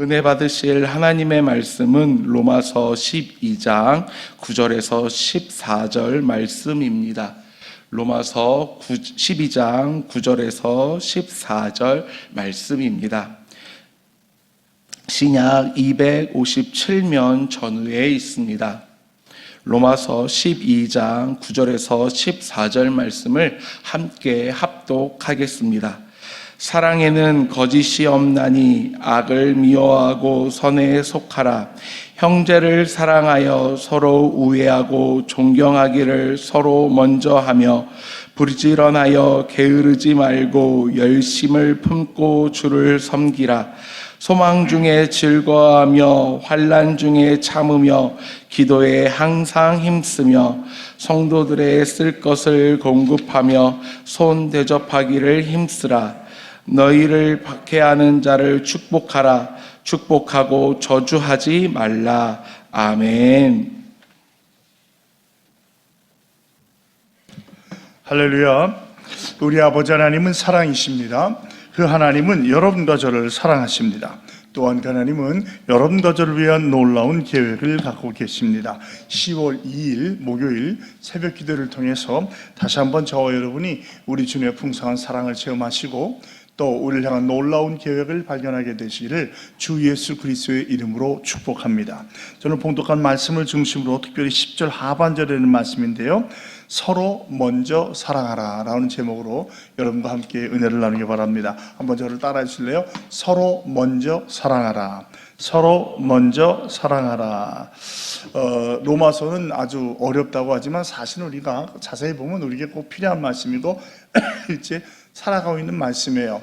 은혜 받으실 하나님의 말씀은 로마서 12장 9절에서 14절 말씀입니다. 로마서 12장 9절에서 14절 말씀입니다. 신약 257면 전후에 있습니다. 로마서 12장 9절에서 14절 말씀을 함께 합독하겠습니다. 사랑에는 거짓이 없나니 악을 미워하고 선에 속하라. 형제를 사랑하여 서로 우애하고 존경하기를 서로 먼저 하며 부지런하여 게으르지 말고 열심을 품고 주를 섬기라. 소망 중에 즐거워하며 환난 중에 참으며 기도에 항상 힘쓰며 성도들의 쓸 것을 공급하며 손 대접하기를 힘쓰라. 너희를 박해하는 자를 축복하라. 축복하고 저주하지 말라. 아멘. 할렐루야. 우리 아버지 하나님은 사랑이십니다. 그 하나님은 여러분과 저를 사랑하십니다. 또한 그 하나님은 여러분과 저를 위한 놀라운 계획을 갖고 계십니다. 10월 2일 목요일 새벽 기도를 통해서 다시 한번 저와 여러분이 우리 주님의 풍성한 사랑을 체험하시고 또 우리를 향한 놀라운 계획을 발견하게 되시기를 주 예수 그리스도의 이름으로 축복합니다. 저는 봉독한 말씀을 중심으로 특별히 10절 하반절에 있는 말씀인데요, 서로 먼저 사랑하라 라는 제목으로 여러분과 함께 은혜를 나누기 바랍니다. 한번 저를 따라해 주실래요? 서로 먼저 사랑하라. 서로 먼저 사랑하라. 로마서는 아주 어렵다고 하지만 사실 우리가 자세히 보면 우리에게 꼭 필요한 말씀이고 일제 살아가고 있는 말씀이에요.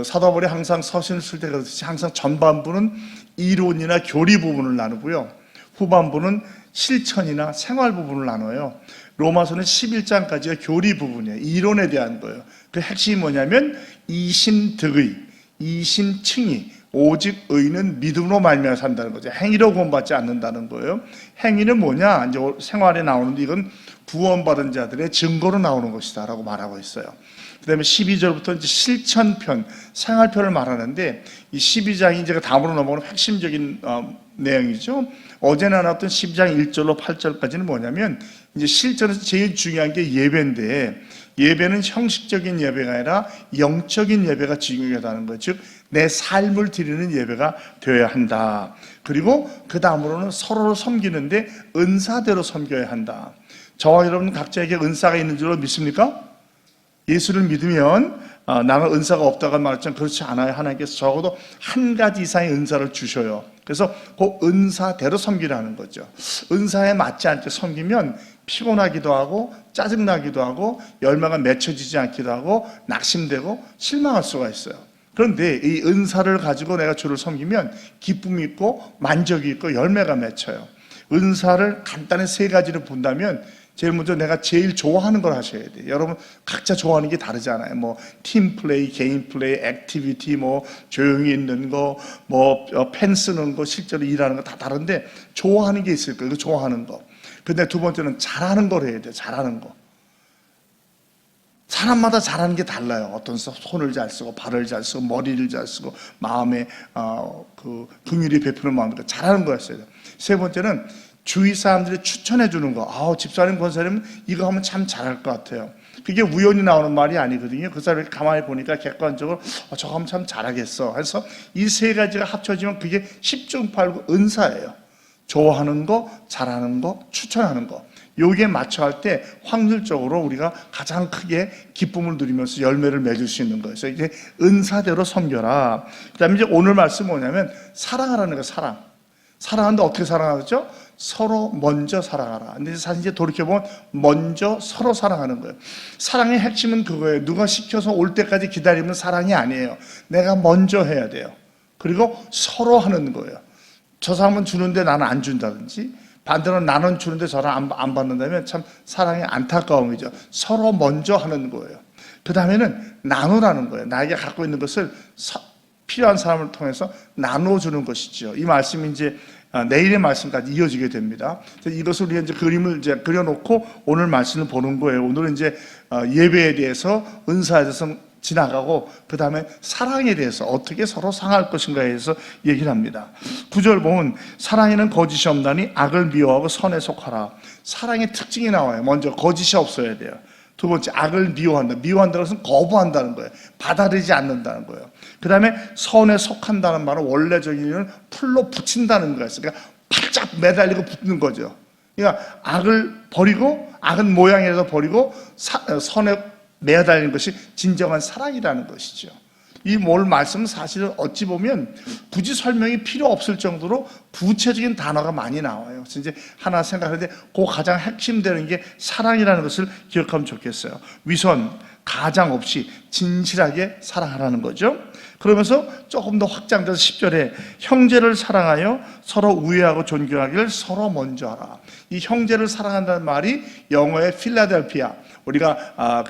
사도 바울이 항상 서신을 쓸 때 그렇듯이 항상 전반부는 이론이나 교리 부분을 나누고요, 후반부는 실천이나 생활 부분을 나눠요. 로마서는 11장까지가 교리 부분이에요. 이론에 대한 거예요. 그 핵심이 뭐냐면 이신득의, 이신칭의, 오직 의는 믿음으로 말미암아 산다는 거죠. 행위로 구원받지 않는다는 거예요. 행위는 뭐냐? 이제 생활에 나오는데 이건 구원받은 자들의 증거로 나오는 것이다 라고 말하고 있어요. 그 다음에 12절부터 이제 실천편, 생활편을 말하는데 이 12장이 이제 다음으로 넘어오는 핵심적인 내용이죠. 어제 나눴던 12장 1절로 8절까지는 뭐냐면 이제 실전에서 제일 중요한 게 예배인데, 예배는 형식적인 예배가 아니라 영적인 예배가 중요하다는 거죠. 즉 내 삶을 드리는 예배가 되어야 한다. 그리고 그 다음으로는 서로를 섬기는데 은사대로 섬겨야 한다. 저와 여러분 각자에게 은사가 있는 줄로 믿습니까? 예수를 믿으면 나는 은사가 없다고 말했지만 그렇지 않아요. 하나님께서 적어도 한 가지 이상의 은사를 주셔요. 그래서 그 은사대로 섬기라는 거죠. 은사에 맞지 않게 섬기면 피곤하기도 하고 짜증나기도 하고 열매가 맺혀지지 않기도 하고 낙심되고 실망할 수가 있어요. 그런데 이 은사를 가지고 내가 주를 섬기면 기쁨이 있고 만족이 있고 열매가 맺혀요. 은사를 간단히 세 가지로 본다면 제일 먼저 내가 제일 좋아하는 걸 하셔야 돼요. 여러분 각자 좋아하는 게 다르잖아요. 뭐 팀플레이, 개인플레이, 액티비티, 뭐 조용히 있는 거, 뭐 펜 쓰는 거, 실제로 일하는 거 다 다른데 좋아하는 게 있을 거예요. 좋아하는 거. 근데 두 번째는 잘하는 걸 해야 돼요. 잘하는 거. 사람마다 잘하는 게 달라요. 어떤 손을 잘 쓰고 발을 잘 쓰고 머리를 잘 쓰고 마음에 그 긍휼히 베푸는 마음으로 잘하는 거였어요. 세 번째는 주위 사람들이 추천해 주는 거. 집사님, 권사님은 이거 하면 참 잘할 것 같아요. 그게 우연히 나오는 말이 아니거든요. 그 사람이 가만히 보니까 객관적으로 저거 하면 참 잘하겠어. 그래서 이 세 가지가 합쳐지면 그게 10중팔구 은사예요. 좋아하는 거, 잘하는 거, 추천하는 거. 여기에 맞춰 할 때 확률적으로 우리가 가장 크게 기쁨을 누리면서 열매를 맺을 수 있는 거예요. 그래서 이제 은사대로 섬겨라. 그 다음에 이제 오늘 말씀 뭐냐면 사랑하라는 거예요. 사랑하는데 어떻게 사랑하죠? 서로 먼저 사랑하라. 근데 사실 이제 돌이켜보면 먼저 서로 사랑하는 거예요. 사랑의 핵심은 그거예요. 누가 시켜서 올 때까지 기다리면 사랑이 아니에요. 내가 먼저 해야 돼요. 그리고 서로 하는 거예요. 저 사람은 주는데 나는 안 준다든지, 반대로 나는 주는데 저는 안 받는다면 참 사랑의 안타까움이죠. 서로 먼저 하는 거예요. 그 다음에는 나누라는 거예요. 나에게 갖고 있는 것을 필요한 사람을 통해서 나눠주는 것이죠. 이 말씀이 이제 내일의 말씀까지 이어지게 됩니다. 이것을 우리가 이제 그림을 이제 그려놓고 오늘 말씀을 보는 거예요. 오늘은 이제 예배에 대해서, 은사에 대해서 지나가고 그 다음에 사랑에 대해서 어떻게 서로 상할 것인가에 대해서 얘기를 합니다. 9절 보면 사랑에는 거짓이 없나니 악을 미워하고 선에 속하라. 사랑의 특징이 나와요. 먼저 거짓이 없어야 돼요. 두 번째, 악을 미워한다. 미워한다는 것은 거부한다는 거예요. 받아들이지 않는다는 거예요. 그 다음에 선에 속한다는 말은 원래적인 의미는 풀로 붙인다는 거예요. 그러니까 바짝 매달리고 붙는 거죠. 그러니까 악을 버리고, 악은 모양이라서 버리고 선에 매달리는 것이 진정한 사랑이라는 것이죠. 이 뭘 말씀은 사실은 어찌 보면 굳이 설명이 필요 없을 정도로 구체적인 단어가 많이 나와요. 그래서 이제 하나 생각하는데 그 가장 핵심되는 게 사랑이라는 것을 기억하면 좋겠어요. 위선, 가장 없이 진실하게 사랑하라는 거죠. 그러면서 조금 더 확장돼서 10절에 형제를 사랑하여 서로 우애하고 존경하기를 서로 먼저 하라. 이 형제를 사랑한다는 말이 영어의 필라델피아, 우리가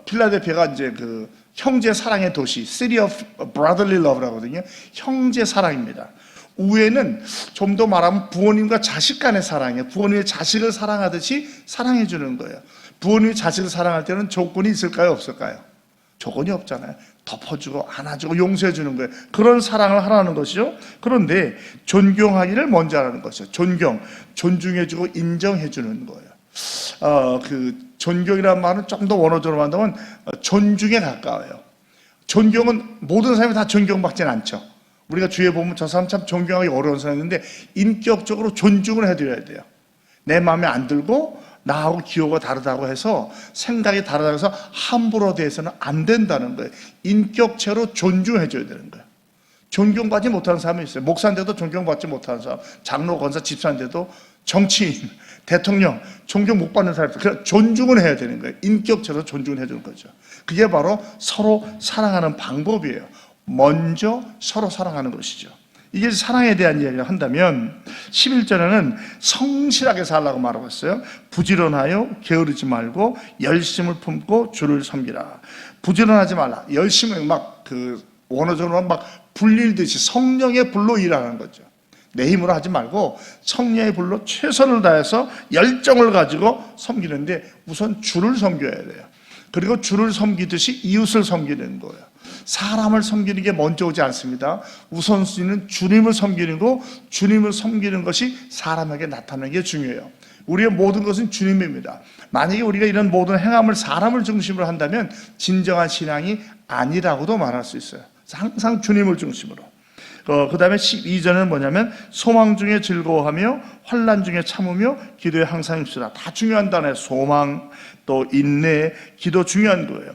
필라델피아가 이제 그 형제 사랑의 도시, City of Brotherly Love라거든요. 형제 사랑입니다. 우애는 좀 더 말하면 부모님과 자식 간의 사랑이에요. 부모님의 자식을 사랑하듯이 사랑해 주는 거예요. 부모님이 자식을 사랑할 때는 조건이 있을까요, 없을까요? 조건이 없잖아요. 덮어주고 안아주고 용서해 주는 거예요. 그런 사랑을 하라는 것이죠. 그런데 존경하기를 먼저 하라는 것이죠. 존중해 주고 인정해 주는 거예요. 존경이라는 말은 좀 더 원어적으로 한다면 존중에 가까워요. 존경은 모든 사람이 다 존경받지는 않죠. 우리가 주위에 보면 저 사람 참 존경하기 어려운 사람인데 인격적으로 존중을 해드려야 돼요. 내 마음에 안 들고 나하고 기호가 다르다고 해서 생각이 다르다고 해서 함부로 대해서는 안 된다는 거예요. 인격체로 존중해줘야 되는 거예요. 존경받지 못하는 사람이 있어요. 목사인데도 존경받지 못하는 사람, 장로, 권사, 집사인데도 정치인, 대통령 존경 못 받는 사람, 그냥 존중을 해야 되는 거예요. 인격체로 존중을 해주는 거죠. 그게 바로 서로 사랑하는 방법이에요. 먼저 서로 사랑하는 것이죠. 이게 사랑에 대한 이야기를 한다면 11절에는 성실하게 살라고 말하고 있어요. 부지런하여 게으르지 말고 열심을 품고 주를 섬기라. 부지런하지 말라. 열심을 원어적으로 막 불릴듯이 성령의 불로 일하는 거죠. 내 힘으로 하지 말고 성령의 불로 최선을 다해서 열정을 가지고 섬기는데 우선 주를 섬겨야 돼요. 그리고 주를 섬기듯이 이웃을 섬기는 거예요. 사람을 섬기는 게 먼저 오지 않습니다. 우선순위는 주님을 섬기는 거, 주님을 섬기는 것이 사람에게 나타나는 게 중요해요. 우리의 모든 것은 주님입니다. 만약에 우리가 이런 모든 행함을 사람을 중심으로 한다면 진정한 신앙이 아니라고도 말할 수 있어요. 항상 주님을 중심으로. 그 다음에 12절은 뭐냐면 소망 중에 즐거워하며 환난 중에 참으며 기도에 항상 힘쓰라. 다 중요한 단어예요. 소망, 또 인내, 기도 중요한 거예요.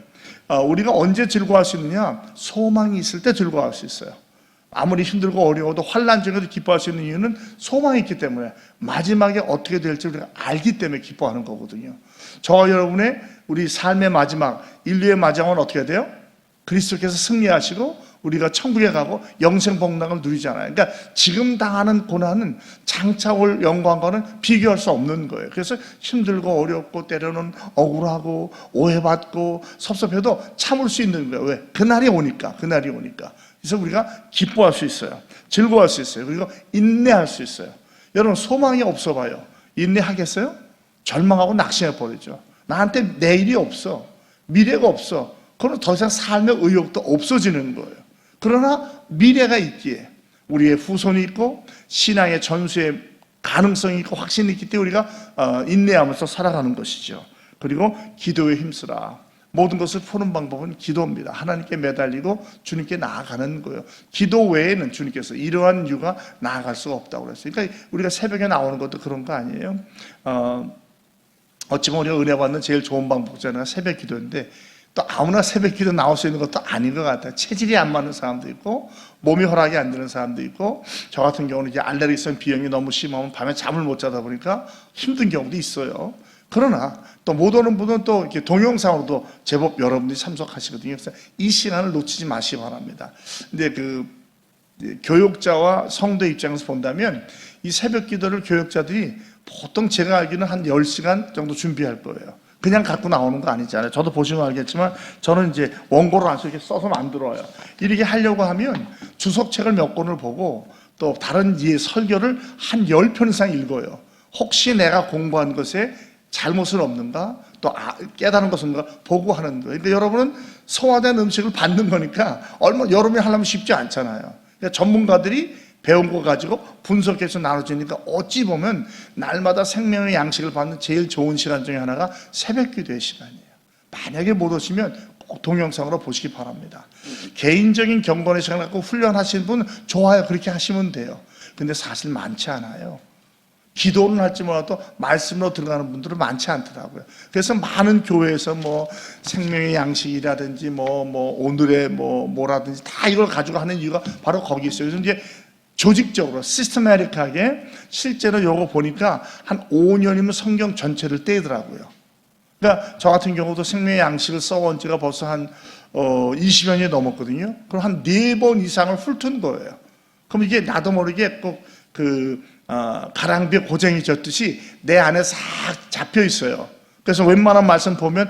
우리가 언제 즐거워할 수 있느냐? 소망이 있을 때 즐거워할 수 있어요. 아무리 힘들고 어려워도 환난 중에도 기뻐할 수 있는 이유는 소망이 있기 때문에 마지막에 어떻게 될지 우리가 알기 때문에 기뻐하는 거거든요. 저와 여러분의 우리 삶의 마지막, 인류의 마지막은 어떻게 돼요? 그리스도께서 승리하시고 우리가 천국에 가고 영생 복락을 누리잖아요. 그러니까 지금 당하는 고난은 장차 올 영광과는 비교할 수 없는 거예요. 그래서 힘들고 어렵고 때로는 억울하고 오해받고 섭섭해도 참을 수 있는 거예요. 왜? 그날이 오니까. 그래서 우리가 기뻐할 수 있어요. 즐거워할 수 있어요. 그리고 인내할 수 있어요. 여러분 소망이 없어 봐요. 인내하겠어요? 절망하고 낙심해 버리죠. 나한테 내일이 없어. 미래가 없어. 그럼 더 이상 삶의 의욕도 없어지는 거예요. 그러나 미래가 있기에 우리의 후손이 있고 신앙의 전수의 가능성이 있고 확신이 있기 때문에 우리가 인내하면서 살아가는 것이죠. 그리고 기도에 힘쓰라. 모든 것을 푸는 방법은 기도입니다. 하나님께 매달리고 주님께 나아가는 거예요. 기도 외에는 주님께서 이러한 이유가 나아갈 수가 없다고 그랬어요. 그러니까 우리가 새벽에 나오는 것도 그런 거 아니에요? 어찌 보면 우리가 은혜 받는 제일 좋은 방법 중에 하나가 새벽 기도인데 또 아무나 새벽 기도 나올 수 있는 것도 아닌 것 같아요. 체질이 안 맞는 사람도 있고 몸이 허락이 안 되는 사람도 있고 저 같은 경우는 이제 알레르기성 비염이 너무 심하면 밤에 잠을 못 자다 보니까 힘든 경우도 있어요. 그러나 또 못 오는 분은 또 이렇게 동영상으로도 제법 여러분들이 참석하시거든요. 그래서 이 시간을 놓치지 마시기 바랍니다. 근데 교육자와 성도 입장에서 본다면 이 새벽 기도를 교육자들이 보통 제가 알기로는 한 10시간 정도 준비할 거예요. 그냥 갖고 나오는 거 아니잖아요. 저도 보시면 알겠지만 저는 이제 원고를 안 이렇게 써서 만들어요. 이렇게 하려고 하면 주석책을 몇 권을 보고 또 다른 설교를 한 10편 이상 읽어요. 혹시 내가 공부한 것에 잘못은 없는가, 또 깨달은 것은 없는가 보고 하는 거예요. 그러니까 여러분은 소화된 음식을 받는 거니까 여러분이 하려면 쉽지 않잖아요. 그러니까 전문가들이 배운 거 가지고 분석해서 나눠주니까 어찌 보면 날마다 생명의 양식을 받는 제일 좋은 시간 중에 하나가 새벽 기도의 시간이에요. 만약에 못 오시면 꼭 동영상으로 보시기 바랍니다. 개인적인 경건의 시간 갖고 훈련하시는 분 좋아요. 그렇게 하시면 돼요. 근데 사실 많지 않아요. 기도는 할지 몰라도 말씀으로 들어가는 분들은 많지 않더라고요. 그래서 많은 교회에서 뭐 생명의 양식이라든지 뭐 오늘의 뭐라든지 다 이걸 가지고 하는 이유가 바로 거기 있어요. 그래서 이제 조직적으로 시스테마틱하게 실제로 요거 보니까 한 5년이면 성경 전체를 떼더라고요. 그러니까 저 같은 경우도 생명의 양식을 써온 지가 벌써 한 20년이 넘었거든요. 그럼 한 4번 이상을 훑은 거예요. 그럼 이게 나도 모르게 꼭 가랑비에 고쟁이 졌듯이 내 안에 싹 잡혀 있어요. 그래서 웬만한 말씀 보면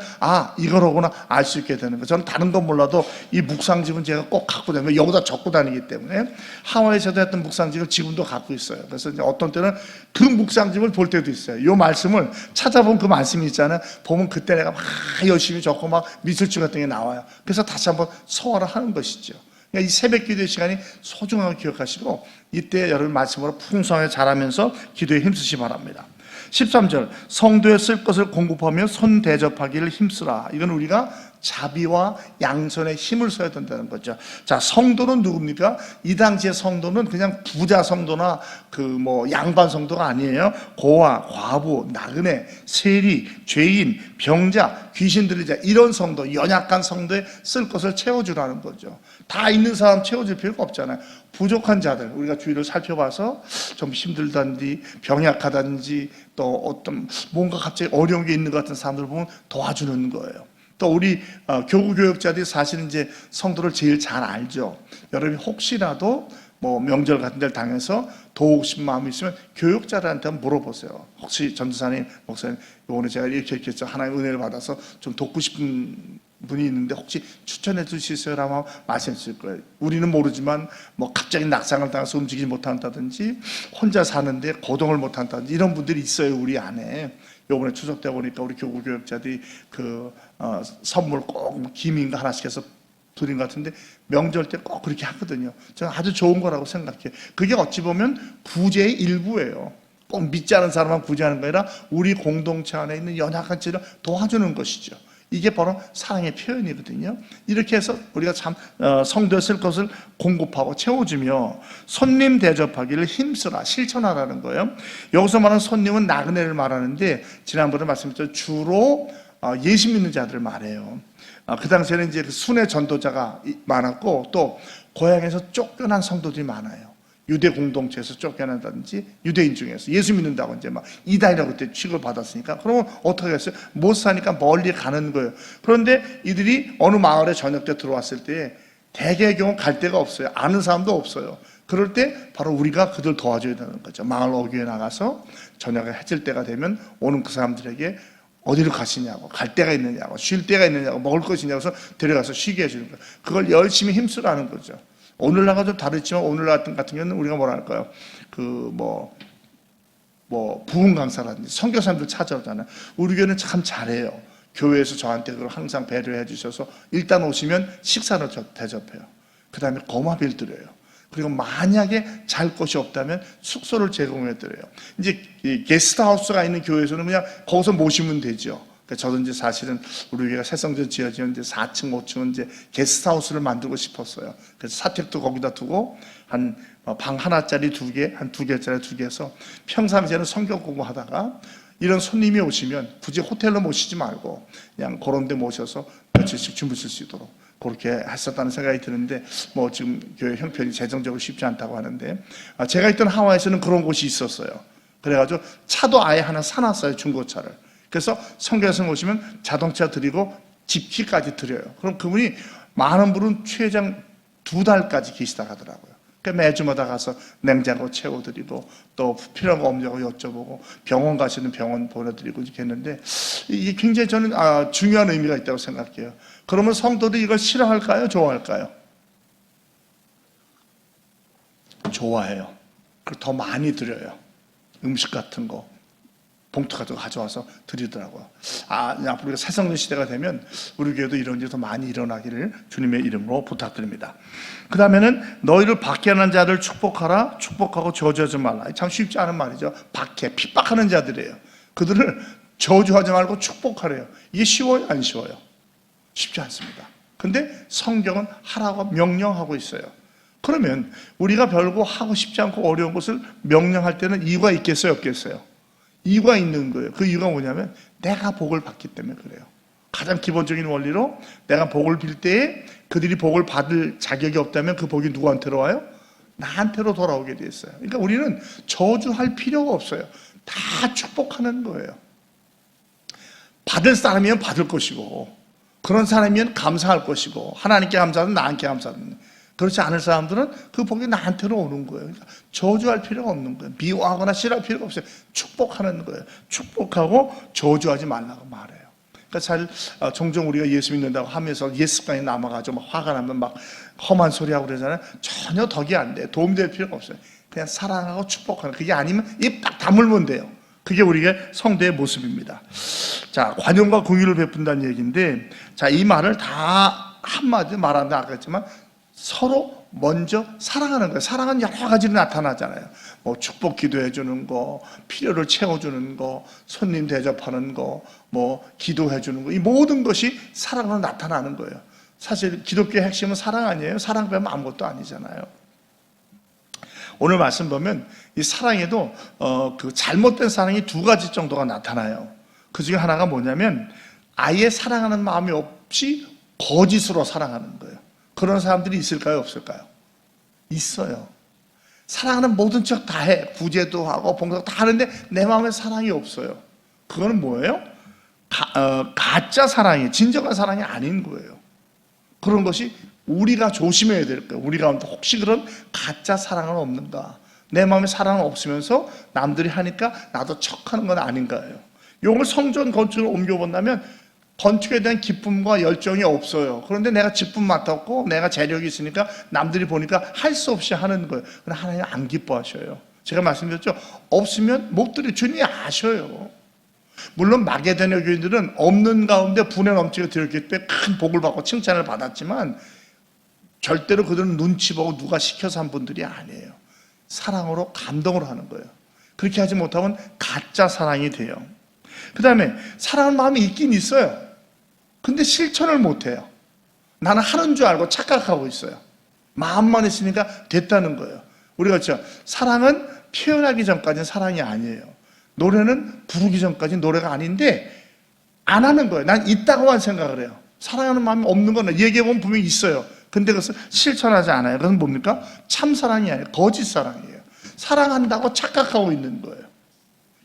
이거로구나 알 수 있게 되는 거예요. 저는 다른 건 몰라도 이 묵상집은 제가 꼭 갖고 다니고 여기다 적고 다니기 때문에 하와이에서도 했던 묵상집을 지금도 갖고 있어요. 그래서 이제 어떤 때는 그 묵상집을 볼 때도 있어요. 이 말씀을 찾아본 그 말씀이 있잖아요. 보면 그때 내가 막 열심히 적고 막 미술주 같은 게 나와요. 그래서 다시 한번 소화를 하는 것이죠. 그러니까 이 새벽 기도의 시간이 소중하게 기억하시고 이때 여러분 말씀으로 풍성하게 자라면서 기도에 힘쓰시 바랍니다. 13절 성도에 쓸 것을 공급하며 손 대접하기를 힘쓰라. 이건 우리가 자비와 양선에 힘을 써야 된다는 거죠. 자, 성도는 누굽니까? 이 당시의 성도는 그냥 부자 성도나 양반 성도가 아니에요. 고아, 과부, 나그네, 세리, 죄인, 병자, 귀신 들린 자 이런 성도, 연약한 성도에 쓸 것을 채워주라는 거죠. 다 있는 사람 채워줄 필요가 없잖아요. 부족한 자들 우리가 주위를 살펴봐서 좀 힘들다든지 병약하다든지 또 어떤 뭔가 갑자기 어려운 게 있는 것 같은 사람들 보면 도와주는 거예요. 또 우리 교구 교역자들이 사실은 이제 성도를 제일 잘 알죠. 여러분이 혹시라도 명절 같은 데를 당해서 도우고 싶은 마음이 있으면 교역자들한테 한번 물어보세요. 혹시 전도사님, 목사님, 오늘 제가 이렇게 했죠. 하나님의 은혜를 받아서 좀 돕고 싶은 분이 있는데 혹시 추천해 주실 수 있어요? 말씀해 주실 거예요. 우리는 모르지만 갑자기 낙상을 당해서 움직이지 못한다든지 혼자 사는데 거동을 못한다든지 이런 분들이 있어요. 우리 안에. 요번에 추석 때 보니까 우리 교구 교역자들이 선물 꼭 김인가 하나씩 해서 드린 것 같은데 명절 때 꼭 그렇게 하거든요. 저는 아주 좋은 거라고 생각해요. 그게 어찌 보면 구제의 일부예요. 꼭 믿지 않은 사람만 구제하는 게 아니라 우리 공동체 안에 있는 연약한 자를 도와주는 것이죠. 이게 바로 사랑의 표현이거든요. 이렇게 해서 우리가 성도에 쓸 것을 공급하고 채워주며 손님 대접하기를 힘쓰라, 실천하라는 거예요. 여기서 말하는 손님은 나그네를 말하는데 지난번에 말씀드렸죠. 주로 예수 믿는 자들을 말해요. 그 당시에는 이제 순회 전도자가 많았고 또 고향에서 쫓겨난 성도들이 많아요. 유대 공동체에서 쫓겨난다든지 유대인 중에서 예수 믿는다고 이제 막 이단이라고 그때 취급을 받았으니까 그러면 어떻게 했어요? 못 사니까 멀리 가는 거예요. 그런데 이들이 어느 마을에 저녁 때 들어왔을 때 대개의 경우 갈 데가 없어요. 아는 사람도 없어요. 그럴 때 바로 우리가 그들 도와줘야 되는 거죠. 마을 어귀에 나가서 저녁에 해질 때가 되면 오는 그 사람들에게 어디로 가시냐고, 갈 데가 있느냐고, 쉴 데가 있느냐고, 먹을 것이 있냐고 해서 데려가서 쉬게 해주는 거예요. 그걸 열심히 힘쓰라는 거죠. 오늘날과 좀 다르지만 오늘날 같은 경우는 우리가 뭐라 할까요? 부흥 강사라든지 선교사님들 찾아오잖아요. 우리 교회는 참 잘해요. 교회에서 저한테 그걸 항상 배려해 주셔서 일단 오시면 식사를 대접해요. 그 다음에 거마비를 드려요. 그리고 만약에 잘 곳이 없다면 숙소를 제공해 드려요. 이제 이 게스트하우스가 있는 교회에서는 그냥 거기서 모시면 되죠. 저도 이제 사실은 우리 교회가 새성전 지어지는데 4층, 5층은 이제 게스트하우스를 만들고 싶었어요. 그래서 사택도 거기다 두고 한 방 하나짜리 2개, 한 2개짜리 2개 해서 평상시에는 성경 공부하다가 이런 손님이 오시면 굳이 호텔로 모시지 말고 그냥 그런 데 모셔서 며칠씩 주무실 수 있도록 그렇게 했었다는 생각이 드는데 지금 교회 형편이 재정적으로 쉽지 않다고 하는데 제가 있던 하와이에서는 그런 곳이 있었어요. 그래가지고 차도 아예 하나 사놨어요. 중고차를. 그래서 선교사님 오시면 자동차 드리고 집키까지 드려요. 그럼 그분이 많은 분은 최장 2달까지 계시다 가더라고요. 그러니까 매주마다 가서 냉장고 채워드리고 또 필요한 거 없냐고 여쭤보고 병원 가시는 병원 보내드리고 이렇게 했는데 이게 굉장히 저는 중요한 의미가 있다고 생각해요. 그러면 성도들이 이걸 싫어할까요? 좋아할까요? 좋아해요. 그리고 더 많이 드려요. 음식 같은 거. 봉투 가져와서 드리더라고요. 앞으로 우리가 새성년 시대가 되면 우리 교회도 이런 일이 더 많이 일어나기를 주님의 이름으로 부탁드립니다. 그 다음에는 너희를 박해하는 자를 축복하라. 축복하고 저주하지 말라. 참 쉽지 않은 말이죠. 박해, 핍박하는 자들이에요. 그들을 저주하지 말고 축복하래요. 이게 쉬워요? 안 쉬워요? 쉽지 않습니다. 근데 성경은 하라고 명령하고 있어요. 그러면 우리가 별거 하고 싶지 않고 어려운 것을 명령할 때는 이유가 있겠어요? 없겠어요? 이유가 있는 거예요. 그 이유가 뭐냐면 내가 복을 받기 때문에 그래요. 가장 기본적인 원리로 내가 복을 빌 때에 그들이 복을 받을 자격이 없다면 그 복이 누구한테로 와요? 나한테로 돌아오게 돼 있어요. 그러니까 우리는 저주할 필요가 없어요. 다 축복하는 거예요. 받을 사람이면 받을 것이고 그런 사람이면 감사할 것이고 하나님께 감사하든 나한테 감사하든 그렇지 않을 사람들은 그 복이 나한테로 오는 거예요. 그러니까 저주할 필요가 없는 거예요. 미워하거나 싫어할 필요가 없어요. 축복하는 거예요. 축복하고 저주하지 말라고 말해요. 그러니까 종종 우리가 예수 믿는다고 하면서 예습관이 남아가지고 막 화가 나면 막 험한 소리하고 그러잖아요. 전혀 덕이 안 돼요. 도움될 필요가 없어요. 그냥 사랑하고 축복하는, 그게 아니면 입 딱 다물면 돼요. 그게 우리의 성도의 모습입니다. 자, 관용과 긍휼을 베푼다는 얘기인데, 자, 이 말을 다 한마디 말한다 아까 했지만 서로 먼저 사랑하는 거예요. 사랑은 여러 가지로 나타나잖아요. 뭐 축복 기도해 주는 거, 필요를 채워주는 거, 손님 대접하는 거, 뭐 기도해 주는 거, 이 모든 것이 사랑으로 나타나는 거예요. 사실 기독교의 핵심은 사랑 아니에요? 사랑 빼면 아무것도 아니잖아요. 오늘 말씀 보면 이 사랑에도 그 잘못된 사랑이 두 가지 정도가 나타나요. 그 중에 하나가 뭐냐면 아예 사랑하는 마음이 없이 거짓으로 사랑하는 거예요. 그런 사람들이 있을까요? 없을까요? 있어요. 사랑하는 모든 척 다 해. 구제도 하고 봉사도 다 하는데 내 마음에 사랑이 없어요. 그거는 뭐예요? 가짜 사랑이, 진정한 사랑이 아닌 거예요. 그런 것이 우리가 조심해야 될 거예요. 우리 가운데 혹시 그런 가짜 사랑은 없는가? 내 마음에 사랑은 없으면서 남들이 하니까 나도 척하는 건 아닌가요? 이걸 성전 건축을 옮겨본다면 건축에 대한 기쁨과 열정이 없어요. 그런데 내가 직분 맡았고 내가 재력이 있으니까 남들이 보니까 할 수 없이 하는 거예요. 그러나 하나님 안 기뻐하셔요. 제가 말씀드렸죠. 없으면 못 드려. 주님이 아셔요. 물론 마게도냐 교인들은 없는 가운데 분에 넘치게 드렸기 때문에 큰 복을 받고 칭찬을 받았지만 절대로 그들은 눈치 보고 누가 시켜서 한 분들이 아니에요. 사랑으로 감동으로 하는 거예요. 그렇게 하지 못하면 가짜 사랑이 돼요. 그 다음에 사랑하는 마음이 있긴 있어요. 근데 실천을 못해요. 나는 하는 줄 알고 착각하고 있어요. 마음만 있으니까 됐다는 거예요. 우리가 그렇죠. 사랑은 표현하기 전까지는 사랑이 아니에요. 노래는 부르기 전까지는 노래가 아닌데 안 하는 거예요. 난 있다고만 생각을 해요. 사랑하는 마음이 없는 거는 얘기해보면 분명히 있어요. 근데 그것을 실천하지 않아요. 그건 뭡니까? 참사랑이 아니에요. 거짓사랑이에요. 사랑한다고 착각하고 있는 거예요.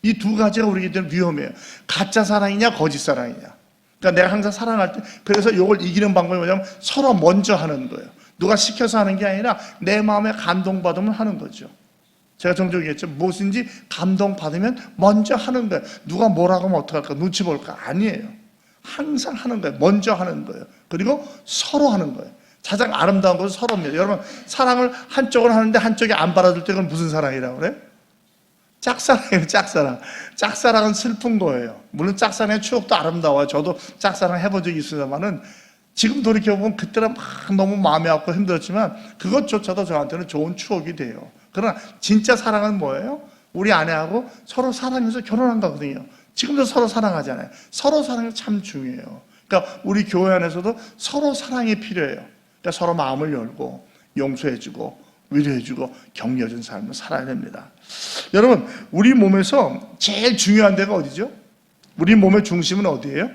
이 두 가지가 우리에게는 위험해요. 가짜 사랑이냐 거짓사랑이냐. 그러니까 내가 항상 사랑할 때, 그래서 이걸 이기는 방법이 뭐냐면 서로 먼저 하는 거예요. 누가 시켜서 하는 게 아니라 내 마음에 감동받으면 하는 거죠. 제가 종종 얘기했죠. 무엇인지 감동받으면 먼저 하는 거예요. 누가 뭐라고 하면 어떡할까? 눈치 볼까? 아니에요. 항상 하는 거예요. 먼저 하는 거예요. 그리고 서로 하는 거예요. 가장 아름다운 것은 서로입니다. 여러분, 사랑을 한쪽을 하는데 한쪽이 안 받아줄 때 그건 무슨 사랑이라고 그래? 짝사랑이에요. 짝사랑. 짝사랑은 슬픈 거예요. 물론 짝사랑의 추억도 아름다워요. 저도 짝사랑 해본 적이 있습니다만은 지금 돌이켜보면 그때는 막 너무 마음이 아프고 힘들었지만 그것조차도 저한테는 좋은 추억이 돼요. 그러나 진짜 사랑은 뭐예요? 우리 아내하고 서로 사랑해서 결혼한 거거든요. 지금도 서로 사랑하잖아요. 서로 사랑이 참 중요해요. 그러니까 우리 교회 안에서도 서로 사랑이 필요해요. 그러니까 서로 마음을 열고 용서해주고 위로해주고 격려해주는 삶을 살아야 됩니다. 여러분, 우리 몸에서 제일 중요한 데가 어디죠? 우리 몸의 중심은 어디예요?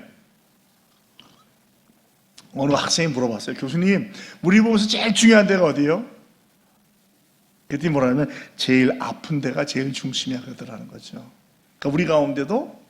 어느 학생이 물어봤어요. 교수님, 우리 몸에서 제일 중요한 데가 어디예요? 그랬더니 뭐라냐면 제일 아픈 데가 제일 중심이야 그러더라는 거죠. 그러니까 우리 가운데도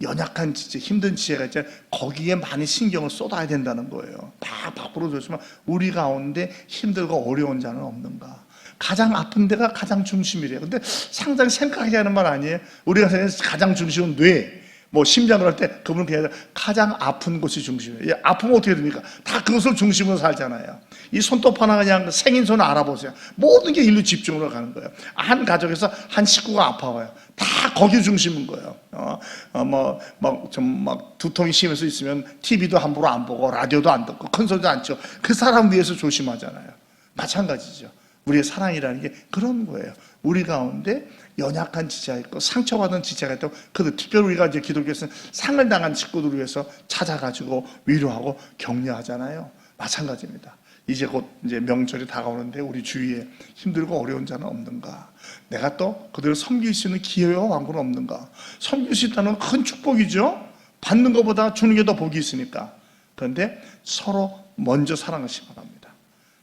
연약한 지체, 힘든 지체가 있잖아요. 거기에 많이 신경을 쏟아야 된다는 거예요. 다 밖으로 줬지만 우리 가운데 힘들고 어려운 자는 없는가? 가장 아픈 데가 가장 중심이래요. 근데 상당히 생각하게 하는 말 아니에요? 우리가 생각해서 가장 중심은 뇌, 뭐 심장을 할 때 그분은 그냥 가장 아픈 곳이 중심이에요. 아프면 어떻게 됩니까? 다 그것을 중심으로 살잖아요. 이 손톱 하나 그냥 생긴 손 알아보세요. 모든 게 일로 집중으로 가는 거예요. 한 가족에서 한 식구가 아파와요. 다 거기 중심인 거예요. 막 두통이 심해서 있으면 TV도 함부로 안 보고 라디오도 안 듣고 큰 소리도 안 치고 그 사람 위해서 조심하잖아요. 마찬가지죠. 우리의 사랑이라는 게 그런 거예요. 우리 가운데 연약한 지체가 있고 상처받은 지체가 있다고, 그들 특별히 우리가 이제 기독교에서는 상을 당한 식구들을 위해서 찾아가지고 위로하고 격려하잖아요. 마찬가지입니다. 이제 곧 이제 명절이 다가오는데 우리 주위에 힘들고 어려운 자는 없는가? 내가 또 그들을 섬길 수 있는 기회와 왕국은 없는가? 섬길 수 있다는 건 큰 축복이죠. 받는 것보다 주는 게 더 복이 있으니까. 그런데 서로 먼저 사랑하시기 바랍니다.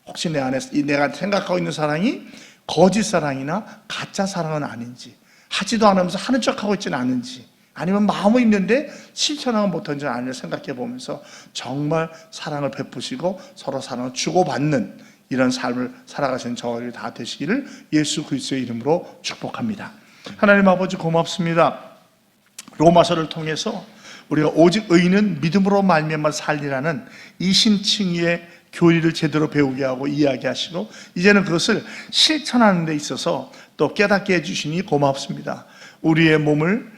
혹시 내 안에 내가 생각하고 있는 사랑이 거짓 사랑이나 가짜 사랑은 아닌지, 하지도 않으면서 하는 척하고 있지는 않은지, 아니면 마음은 있는데 실천하고 못한지 아니를 생각해 보면서 정말 사랑을 베푸시고 서로 사랑을 주고받는 이런 삶을 살아가시는 저희들 다 되시기를 예수 그리스도의 이름으로 축복합니다. 하나님 아버지 고맙습니다. 로마서를 통해서 우리가 오직 의인은 믿음으로 말미암아 살리라는 이 신칭의의 교리를 제대로 배우게 하고 이야기하시고, 이제는 그것을 실천하는 데 있어서 또 깨닫게 해주시니 고맙습니다. 우리의 몸을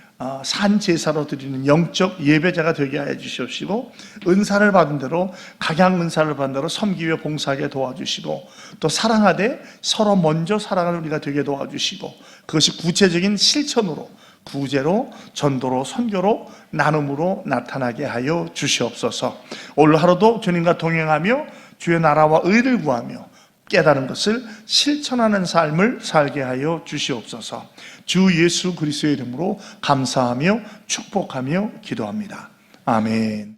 산 제사로 드리는 영적 예배자가 되게 하여 주시옵시고, 은사를 받은 대로 각양 은사를 받은 대로 섬기며 봉사하게 도와주시고, 또 사랑하되 서로 먼저 사랑하는 우리가 되게 도와주시고, 그것이 구체적인 실천으로 구제로 전도로 선교로 나눔으로 나타나게 하여 주시옵소서. 오늘 하루도 주님과 동행하며 주의 나라와 의를 구하며 깨달은 것을 실천하는 삶을 살게 하여 주시옵소서. 주 예수 그리스도의 이름으로 감사하며 축복하며 기도합니다. 아멘.